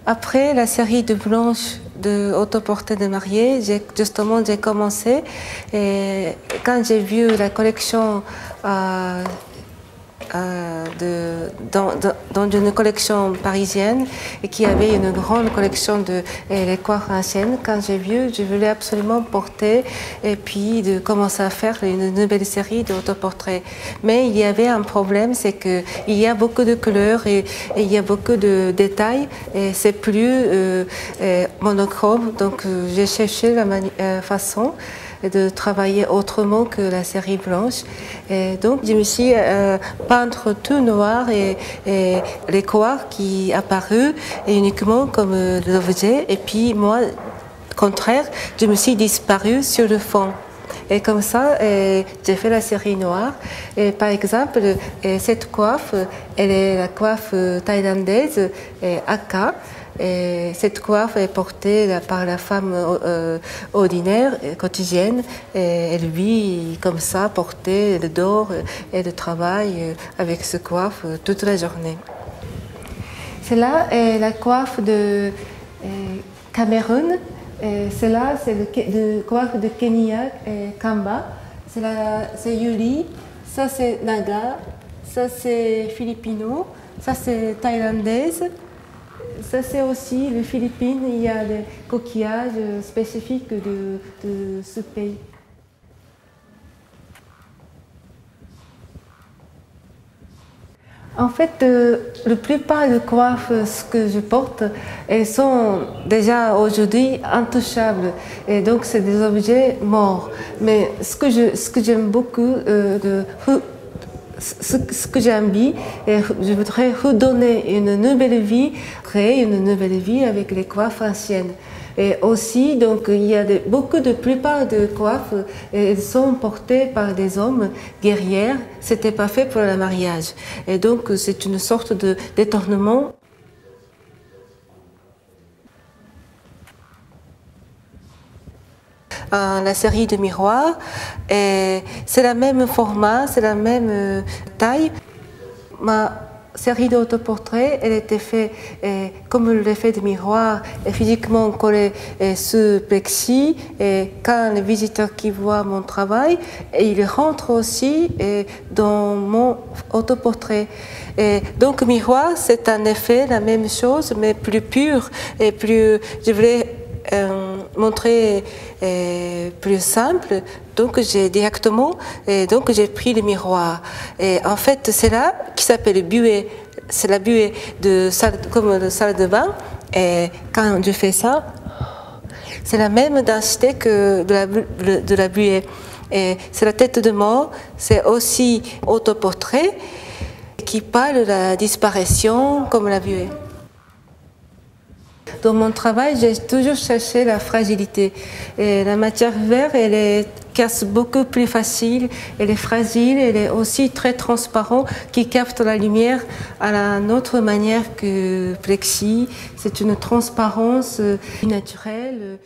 Après la série de blanches de autoportraits de mariés, j'ai commencé et quand j'ai vu la collection dans une collection parisienne et qui avait une grande collection de les coiffes anciennes. Quand j'ai vu, je voulais absolument porter et puis de commencer à faire une nouvelle série d'autoportraits. Mais il y avait un problème, c'est qu'il y a beaucoup de couleurs et il y a beaucoup de détails et c'est plus monochrome. Donc j'ai cherché la façon de travailler autrement que la série blanche. Et donc, je me suis peindre tout noir et les coiffes qui apparus uniquement comme l'objet. Et puis, moi, au contraire, je me suis disparue sur le fond. Et comme ça, j'ai fait la série noire. Et par exemple, cette coiffe, elle est la coiffe thaïlandaise, Aka. Et cette coiffe est portée par la femme ordinaire, quotidienne. Et lui, comme ça, portait le dort et le travail avec ce coiffe toute la journée. Celle-là est la coiffe de Cameroun. Celle-là, c'est le coiffe de Kenya, Kamba. C'est Yuli. Ça, c'est Naga. Ça, c'est Filipino. Ça, c'est thaïlandaise. Ça, c'est aussi les Philippines. Il y a des coquillages spécifiques de ce pays. En fait, la plupart des coiffes que je porte, elles sont déjà aujourd'hui intouchables. Et donc, c'est des objets morts. Mais ce que j'aime beaucoup, ce que j'ai envie, et je voudrais redonner une nouvelle vie, créer une nouvelle vie avec les coiffes anciennes. Et aussi, donc, il y a beaucoup de plupart de coiffes, elles sont portées par des hommes guerrières. C'était pas fait pour le mariage. Et donc, c'est une sorte de détournement. La série de miroirs, c'est le même format, c'est la même taille. Ma série d'autoportraits, elle était faite comme l'effet de miroir, et physiquement collée sur plexi. Et quand les visiteurs qui voient mon travail, ils rentrent aussi dans mon autoportrait. Et donc miroir, c'est en effet la même chose, mais plus pur et plus. Je voulais montrer plus simple, donc j'ai directement donc j'ai pris le miroir. Et en fait, c'est là qui s'appelle buée. C'est la buée de salle, comme de salle de bain. Et quand je fais ça, c'est la même densité que de la buée. Et c'est la tête de mort. C'est aussi autoportrait qui parle de la disparition comme la buée. Dans mon travail, j'ai toujours cherché la fragilité. Et la matière verte, elle casse beaucoup plus facile, elle est fragile, elle est aussi très transparente, qui capte la lumière à une autre manière que plexi. C'est une transparence naturelle.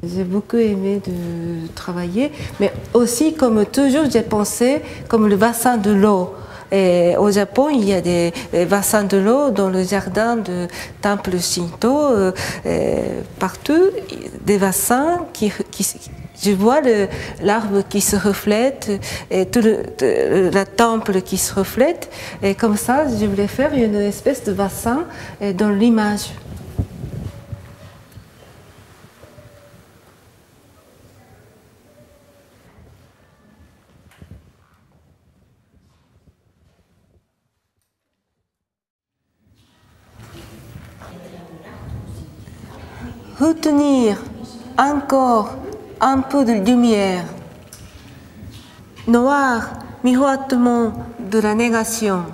J'ai beaucoup aimé de travailler, mais aussi, comme toujours, j'ai pensé comme le bassin de l'eau. Et au Japon, il y a des bassins de l'eau dans le jardin de temple Shinto, partout, des bassins je vois l'arbre qui se reflète, et tout la temple qui se reflète, et comme ça, je voulais faire une espèce de bassin dans l'image. Retenir encore un peu de lumière. Noir, miroitement de la négation.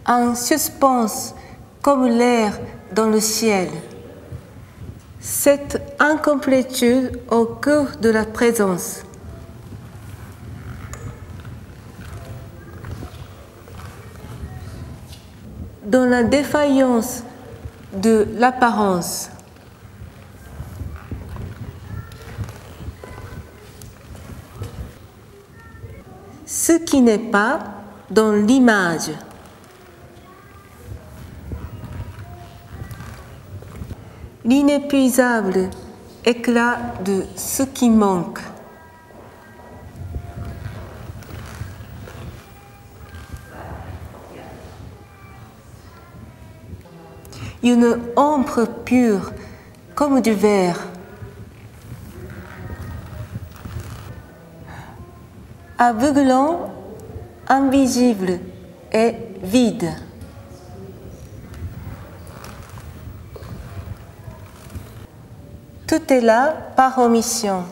Un suspense comme l'air dans le ciel. Cette incomplétude au cœur de la présence. Dans la défaillance de l'apparence. ce qui n'est pas dans l'image. L'inépuisable éclat de ce qui manque. Une ombre pure comme du verre. Aveuglant, invisible et vide. Tout est là par omission.